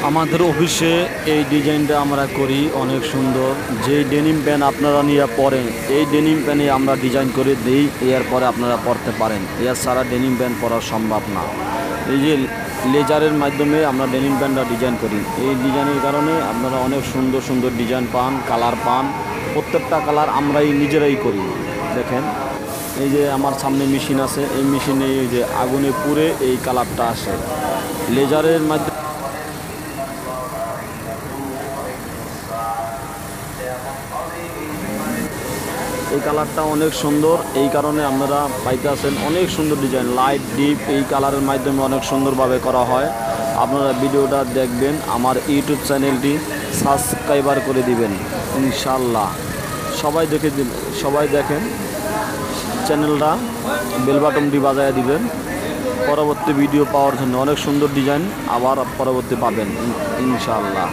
আমাদের অফিসে এই ডিজাইনটা আমরা করি অনেক সুন্দর। যে ডেনিম প্যান্ট আপনারা নিয়ে পরেন, এই ডেনিম প্যান্টে আমরা ডিজাইন করে দিই, এরপরে আপনারা পরতে পারেন। এর ছাড়া ডেনিম প্যান্ট পরা সম্ভব না। এই যে লেজারের মাধ্যমে আমরা ডেনিম প্যান্টটা ডিজাইন করি, এই ডিজাইনের কারণে আপনারা অনেক সুন্দর সুন্দর ডিজাইন পান, কালার পান। প্রত্যেকটা কালার আমরাই নিজেরাই করি। দেখেন, এই যে আমার সামনে মেশিন আছে, এই মেশিনে এই যে আগুনে পুড়ে এই কালারটা আসে লেজারের মাধ্যমে। এই কালারটা অনেক সুন্দর, এই কারণে আপনারা পাইতেছেন অনেক সুন্দর ডিজাইন, লাইট ডিপ এই কালারের মাধ্যমে অনেক সুন্দরভাবে করা হয়। আপনারা ভিডিওটা দেখবেন, আমার ইউটিউব চ্যানেলটি সাবস্ক্রাইবার করে দিবেন ইনশাল্লাহ। সবাই দেখেন চ্যানেলটা, বেল বাটনটি বাজায় দিবেন পরবর্তী ভিডিও পাওয়ার জন্য। অনেক সুন্দর ডিজাইন আবার পরবর্তী পাবেন ইনশাল্লাহ।